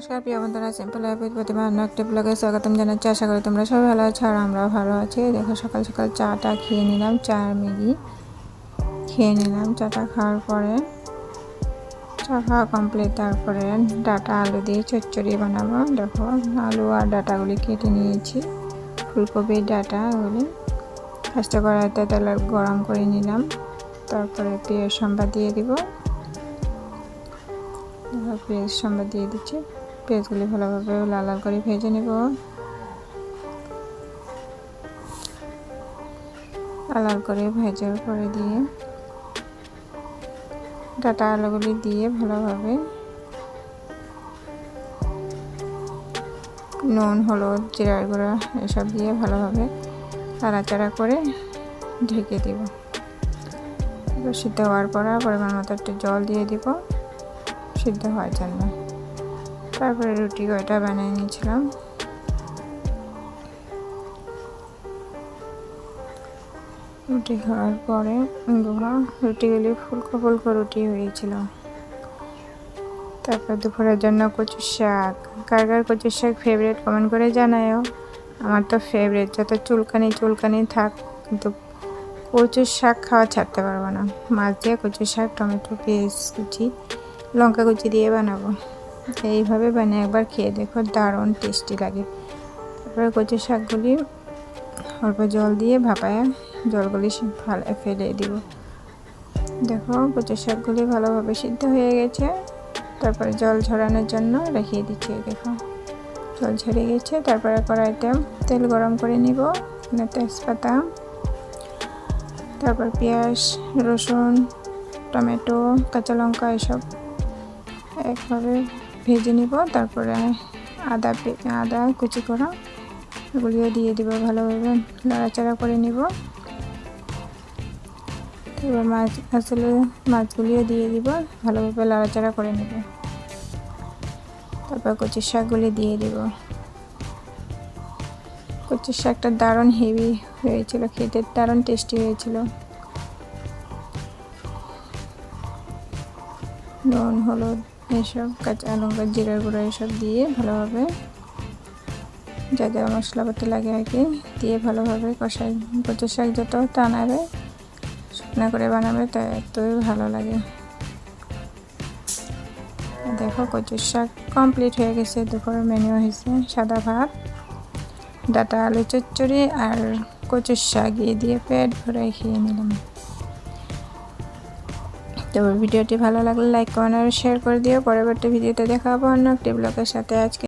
নমস্কার প্রিয় বন্ধুরা, সিম্পল লাইফ উইথ প্রতিমা অন্য একটি ব্লগে স্বাগতম জানাচ্ছি। আশা করি তোমরা সবাই ভালো আছো আর আমরাও ভালো আছি। দেখো সকাল সকাল চাটা খেয়ে নিলাম, চা ম্যাগি খেয়ে নিলাম। চাটা খাওয়ার পরে চা খাওয়া কমপ্লিট। তারপরে ডাটা আলু দিয়ে চচ্চড়ি বানাবো। দেখো আলু আর ডাটাগুলি কেটে নিয়েছি, ফুলকপির ডাটাগুলি ফার্স্টে কড়াইতে তেল গরম করে নিলাম। তারপরে পেঁয়াজ সম্বাদ দিয়ে দিব। পেঁয়াজ সম্বাদ দিয়ে দিচ্ছি। পেঁয়াজগুলি ভালোভাবে লাল লাল করে ভেজে নেব। লাল করে ভেজার পরে দিয়ে ডাটা আলুগুলি দিয়ে ভালোভাবে নুন, হলুদ, জিরার গুঁড়া এসব দিয়ে ভালোভাবে নাড়াচাড়া করে ঢেকে দেব। সিদ্ধ হওয়ার পর পরিমাণ মতো একটু জল দিয়ে দিব সিদ্ধ হওয়ার জন্য। তারপরে রুটি কয়টা বানিয়ে নিয়েছিলাম। রুটি খাওয়ার পরে রুটিগুলি ফুলকো ফুলকো রুটি হয়েছিল। তারপর দুপুরের জন্য কচুর শাক। কার কার কচুর শাক ফেভারিট কমেন্ট করে জানায়ও। আমার তো ফেভারিট, যত চুলকানি থাক, কিন্তু কচুর শাক খাওয়া ছাড়তে পারবো না। মাছ দিয়ে কচুর শাক, টমেটো, পেঁয়াজ কুচি, লঙ্কা কুচি দিয়ে বানাবো। এইভাবে বানিয়ে একবার খেয়ে দেখো, দারুণ টেস্টি লাগে। তারপরে কচুর শাকগুলি অল্প জল দিয়ে ভাপায় জলগুলি ফেলে দিব। দেখো কচুর শাকগুলি ভালোভাবে সিদ্ধ হয়ে গেছে। তারপরে জল ঝরানোর জন্য রেখে দিচ্ছি। দেখো জল ঝরে গেছে। তারপরে কড়াইতে তেল গরম করে নিব, তেজপাতা, তারপর পেঁয়াজ, রসুন, টমেটো, কাঁচা লঙ্কা এসব একভাবে ভেজে নিব। তারপরে আদা কুচি করা এগুলিও দিয়ে দিব, ভালোভাবে নাড়াচাড়া করে নিব। তারপর মাছগুলিও দিয়ে দিব, ভালোভাবে নাড়াচাড়া করে নিব। তারপর কচুর শাকগুলি দিয়ে দিব। কচুর শাকটা দারুণ হেভি হয়েছিল, খেতে দারুণ টেস্টি হয়েছিল। নুন, হলুদ এসব, কাঁচা লঙ্কা, জিরার গুঁড়ো এসব দিয়ে ভালোভাবে যা যা মশলাপাতি লাগে আর কি দিয়ে ভালোভাবে কষাই। কচুর শাক যত টানাবে, শুকনো করে বানাবে ততই ভালো লাগে। দেখো কচুর শাক কমপ্লিট হয়ে গেছে। দুপুরের মেনু হয়েছে সাদা ভাত, ডাটা আলু চচ্চড়ি আর কচুর শাক দিয়ে পেট ভরে খেয়ে নিলাম। তবে ভিডিওটি ভালো লাগলে লাইক, কমেন্ট আর শেয়ার করে দিও। পরবর্তী ভিডিওতে দেখা হবে অন্য একটি ব্লগের সাথে। আজকে